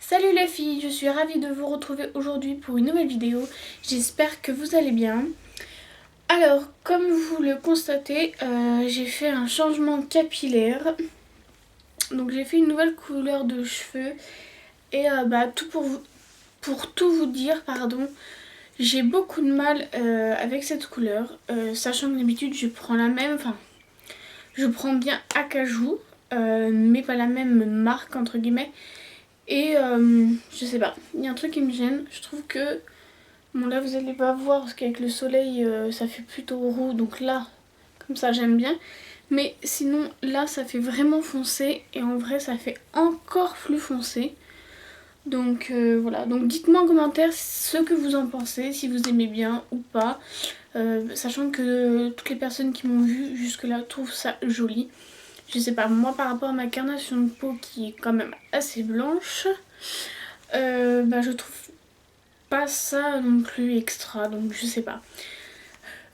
Salut les filles, je suis ravie de vous retrouver aujourd'hui pour une nouvelle vidéo. J'espère que vous allez bien. Alors, comme vous le constatez, j'ai fait un changement capillaire. Donc j'ai fait une nouvelle couleur de cheveux. Et pour tout vous dire, j'ai beaucoup de mal avec cette couleur. Sachant que d'habitude je prends la même, je prends bien Acajou, mais pas la même marque entre guillemets. Et je sais pas, il y a un truc qui me gêne. Je trouve que, bon là vous allez pas voir parce qu'avec le soleil ça fait plutôt roux. Donc là, comme ça j'aime bien. Mais sinon là ça fait vraiment foncé. Et en vrai ça fait encore plus foncé. Donc voilà, donc dites-moi en commentaire ce que vous en pensez, si vous aimez bien ou pas. Sachant que toutes les personnes qui m'ont vu jusque là trouvent ça joli. Je sais pas, moi par rapport à ma carnation de peau qui est quand même assez blanche, je trouve pas ça non plus extra, donc je sais pas.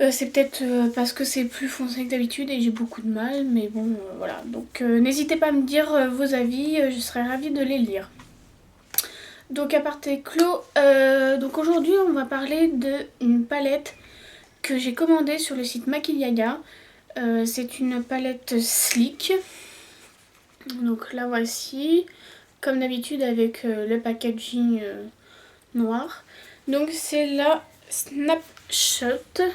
C'est peut-être parce que c'est plus foncé que d'habitude et j'ai beaucoup de mal, mais bon voilà. Donc n'hésitez pas à me dire vos avis, je serais ravie de les lire. Donc aparté clos, donc aujourd'hui on va parler d'une palette que j'ai commandée sur le site Maquillaya. C'est une palette Sleek. Donc la voici, comme d'habitude avec le packaging noir. Donc c'est la Snapshot,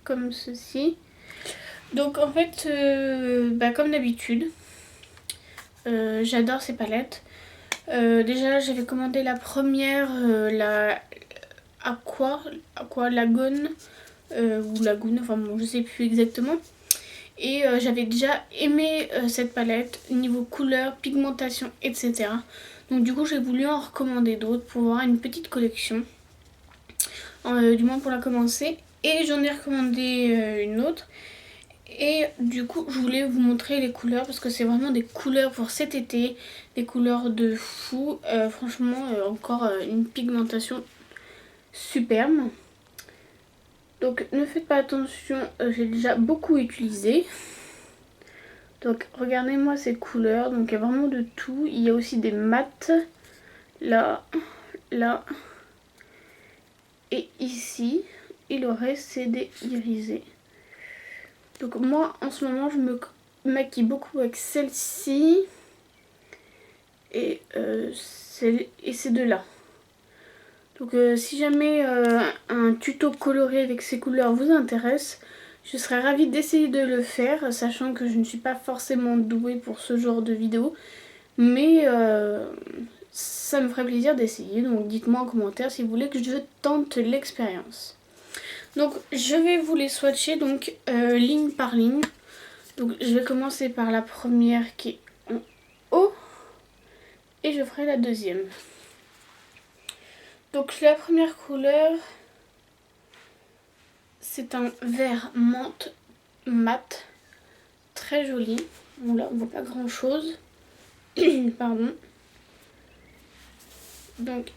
comme ceci. Donc en fait, comme d'habitude, j'adore ces palettes. Déjà j'avais commandé la première, la Aqua Lagone, ou Lagoon, enfin bon je sais plus exactement. Et j'avais déjà aimé cette palette, niveau couleur, pigmentation, etc. Donc du coup j'ai voulu en recommander d'autres pour avoir une petite collection. Du moins pour la commencer. Et j'en ai recommandé une autre. Et du coup je voulais vous montrer les couleurs parce que c'est vraiment des couleurs pour cet été. Des couleurs de fou. Franchement encore une pigmentation superbe. Donc ne faites pas attention, j'ai déjà beaucoup utilisé. Donc regardez-moi ces couleurs, donc il y a vraiment de tout. Il y a aussi des mats, là, là et ici. Et le reste c'est des irisés. Donc moi en ce moment je me maquille beaucoup avec celle-ci et ces deux-là. Donc si jamais un tuto coloré avec ces couleurs vous intéresse, je serais ravie d'essayer de le faire, sachant que je ne suis pas forcément douée pour ce genre de vidéo. Mais ça me ferait plaisir d'essayer, donc dites-moi en commentaire si vous voulez que je tente l'expérience. Donc je vais vous les swatcher donc ligne par ligne. Donc je vais commencer par la première qui est en haut et je ferai la deuxième. Donc la première couleur, c'est un vert menthe mat, très joli. Bon là on voit pas grand chose. Pardon. Donc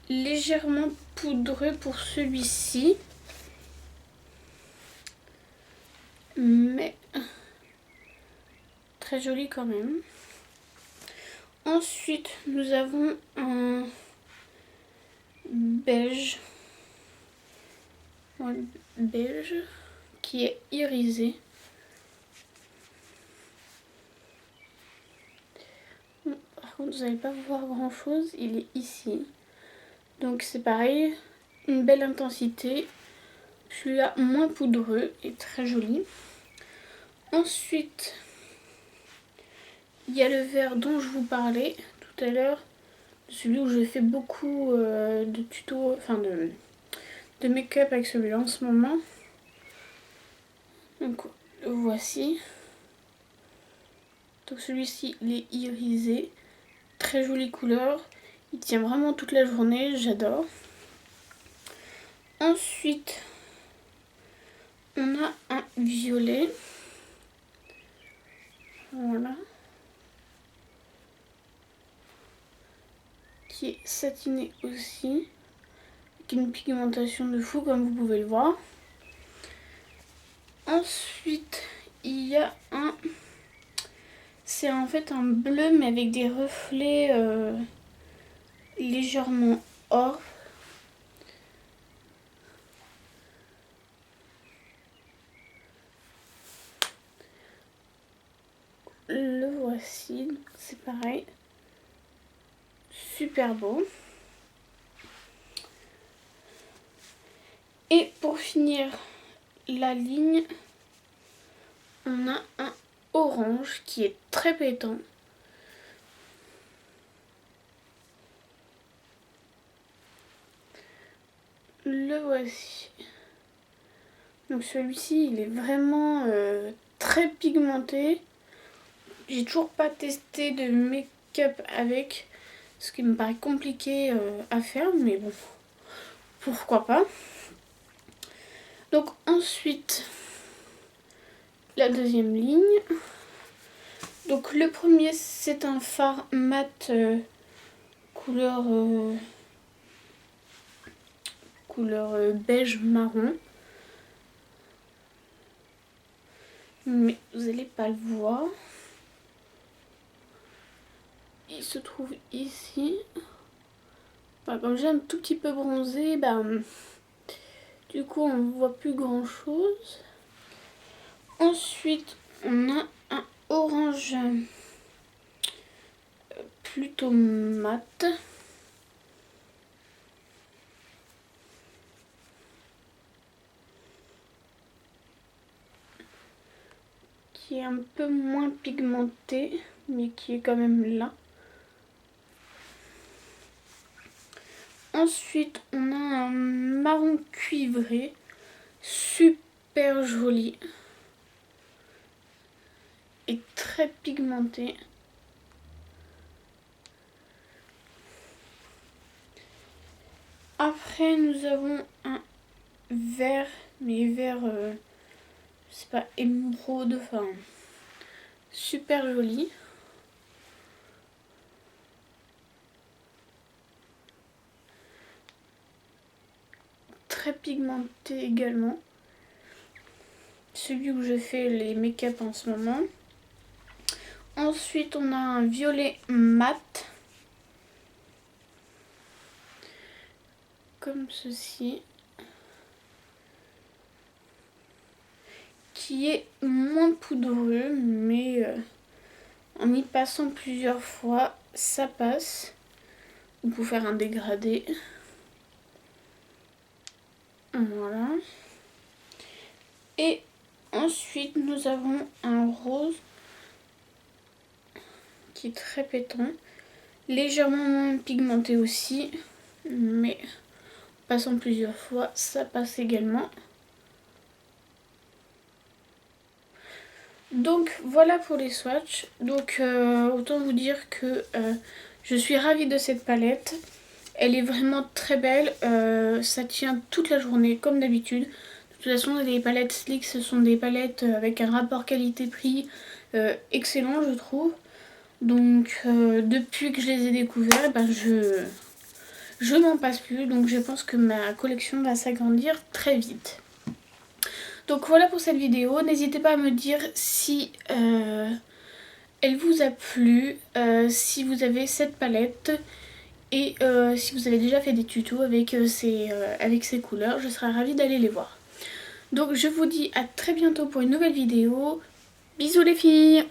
légèrement poudreux pour celui-ci. Mais très joli quand même. Ensuite nous avons un beige. Un beige qui est irisé. Par contre vous n'allez pas voir grand chose, il est ici. Donc c'est pareil, une belle intensité. Celui-là moins poudreux et très joli. Ensuite, il y a le vert dont je vous parlais tout à l'heure. Celui où je fais beaucoup de tutos, de make-up avec celui-là en ce moment. Donc le voici. Donc celui-ci il est irisé. Très jolie couleur. Il tient vraiment toute la journée, j'adore. Ensuite, on a un violet. Voilà. Qui est satiné aussi. Avec une pigmentation de fou comme vous pouvez le voir. Ensuite, il y a c'est en fait un bleu mais avec des reflets légèrement or. Le voici, c'est pareil. Super beau. Et pour finir la ligne, on a un orange qui est très pétant. Le voici. Donc celui-ci, il est vraiment très pigmenté. J'ai toujours pas testé de make-up avec, ce qui me paraît compliqué à faire, mais bon, pourquoi pas. Donc ensuite, la deuxième ligne. Donc le premier, c'est un fard mat couleur beige marron. Mais vous n'allez pas le voir. Il se trouve ici. Enfin, comme j'ai un tout petit peu bronzé, du coup on ne voit plus grand chose. Ensuite on a un orange plutôt mat. Qui est un peu moins pigmenté, mais qui est quand même là. Ensuite, on a un marron cuivré, super joli et très pigmenté. Après, nous avons un vert, mais vert, c'est pas émeraude, enfin, super joli. Très pigmenté également. Celui où je fais les make-up en ce moment. Ensuite, on a un violet mat. Comme ceci. Qui est moins poudreux, mais en y passant plusieurs fois, ça passe. Ou pour faire un dégradé. Voilà. Et ensuite, nous avons un rose qui est très pétant. Légèrement moins pigmenté aussi. Mais en passant plusieurs fois, ça passe également. Donc voilà pour les swatchs. Donc autant vous dire que je suis ravie de cette palette. Elle est vraiment très belle, ça tient toute la journée comme d'habitude. De toute façon, les palettes Sleek, ce sont des palettes avec un rapport qualité-prix excellent, je trouve. Donc depuis que je les ai découverts, je m'en passe plus. Donc je pense que ma collection va s'agrandir très vite. Donc voilà pour cette vidéo. N'hésitez pas à me dire si elle vous a plu, si vous avez cette palette. Et si vous avez déjà fait des tutos avec ces couleurs, je serais ravie d'aller les voir. Donc je vous dis à très bientôt pour une nouvelle vidéo. Bisous les filles!